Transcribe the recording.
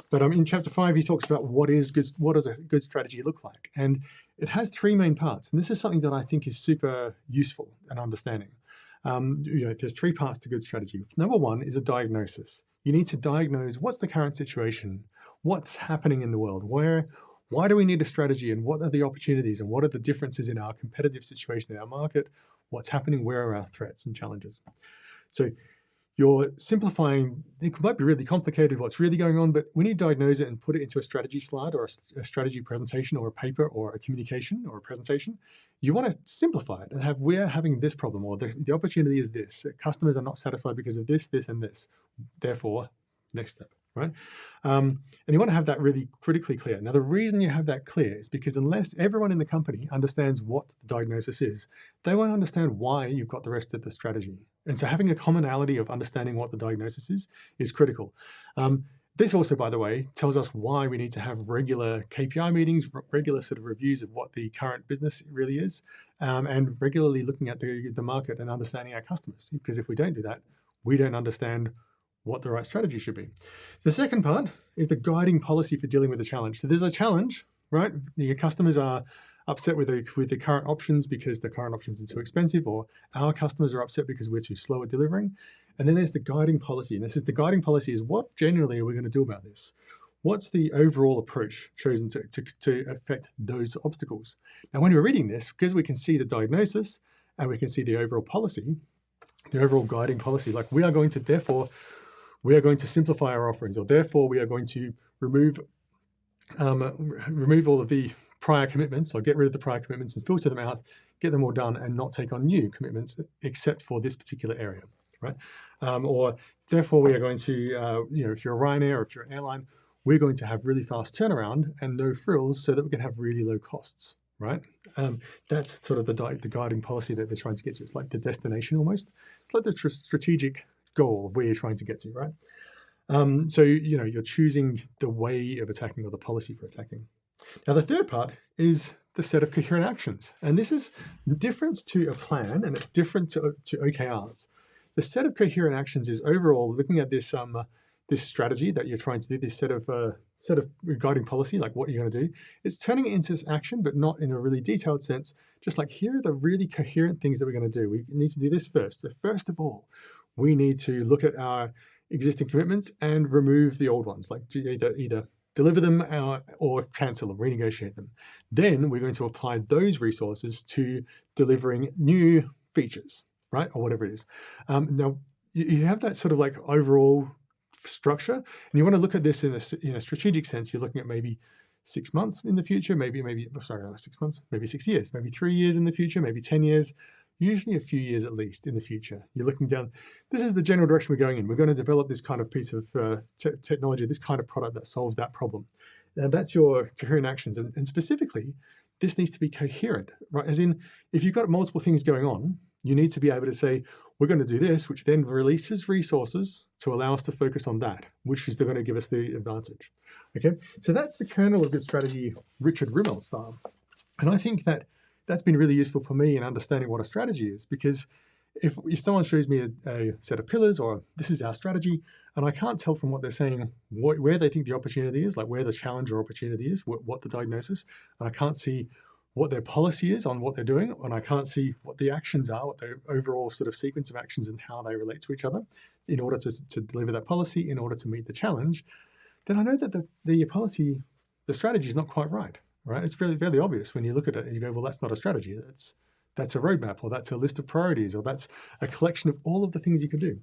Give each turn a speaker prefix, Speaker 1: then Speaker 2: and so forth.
Speaker 1: But in chapter 5, he talks about what does a good strategy look like, and it has three main parts. And this is something that I think is super useful and understanding. There's three parts to good strategy. Number one is a diagnosis. You need to diagnose what's the current situation, what's happening in the world, why do we need a strategy, and what are the opportunities, and what are the differences in our competitive situation in our market, what's happening, where are our threats and challenges. So you're simplifying. It might be really complicated what's really going on, but when you diagnose it and put it into a strategy slide or a strategy presentation or a paper or a communication or a presentation, you want to simplify it and have, we're having this problem, or the opportunity is this. Customers are not satisfied because of this, this, and this. Therefore, next step, right? And you want to have that really critically clear. Now, the reason you have that clear is because unless everyone in the company understands what the diagnosis is, they won't understand why you've got the rest of the strategy. And so having a commonality of understanding what the diagnosis is critical. This also, by the way, tells us why we need to have regular KPI meetings, regular sort of reviews of what the current business really is, and regularly looking at the market and understanding our customers. Because if we don't do that, we don't understand what the right strategy should be. The second part is the guiding policy for dealing with the challenge. So there's a challenge, right? Your customers are upset with the current options because the current options are too expensive, or our customers are upset because we're too slow at delivering. And then there's the guiding policy. And this is the guiding policy is what generally are we going to do about this? What's the overall approach chosen to affect those obstacles? Now, when we're reading this, because we can see the diagnosis and we can see the overall policy, the overall guiding policy, like we are going to simplify our offerings, or therefore we are going to remove all of the prior commitments, or get rid of the prior commitments and filter them out, get them all done, and not take on new commitments except for this particular area, right? Or therefore we are going to, if you're a Ryanair or if you're an airline, we're going to have really fast turnaround and no frills so that we can have really low costs, right? That's sort of the guiding policy that they're trying to get to. It's like the destination almost. It's like the strategic goal of where you're trying to get to, right? So, you're choosing the way of attacking or the policy for attacking. Now, the third part is the set of coherent actions. And this is different to a plan, and it's different to OKRs. The set of coherent actions is overall looking at this this strategy that you're trying to do, this set of guiding policy, like what you're going to do. It's turning it into action, but not in a really detailed sense. Just like, here are the really coherent things that we're going to do. We need to do this first. So first of all, we need to look at our existing commitments and remove the old ones, like either deliver them or cancel or renegotiate them. Then we're going to apply those resources to delivering new features, right? Or whatever it is. Now, you have that sort of like overall structure, and you want to look at this in a strategic sense. You're looking at maybe 6 months in the future, maybe 6 months, maybe 6 years, maybe 3 years in the future, maybe 10 years, usually a few years at least in the future. You're looking down, this is the general direction we're going in. We're going to develop this kind of piece of technology, this kind of product that solves that problem. And that's your coherent actions. And specifically, this needs to be coherent, right? As in, if you've got multiple things going on, you need to be able to say, we're going to do this, which then releases resources to allow us to focus on that, which is going to give us the advantage. Okay, so that's the kernel of good strategy, Richard Rumelt style. And I think that's been really useful for me in understanding what a strategy is, because if someone shows me a set of pillars, or this is our strategy, and I can't tell from what they're saying where they think the opportunity is, like where the challenge or opportunity is, what the diagnosis, and I can't see what their policy is on what they're doing, and I can't see what the actions are, what the overall sort of sequence of actions and how they relate to each other in order to deliver that policy, in order to meet the challenge, then I know that the strategy is not quite right. Right? It's fairly obvious when you look at it and you go, well, that's not a strategy. That's a roadmap, or that's a list of priorities, or that's a collection of all of the things you can do.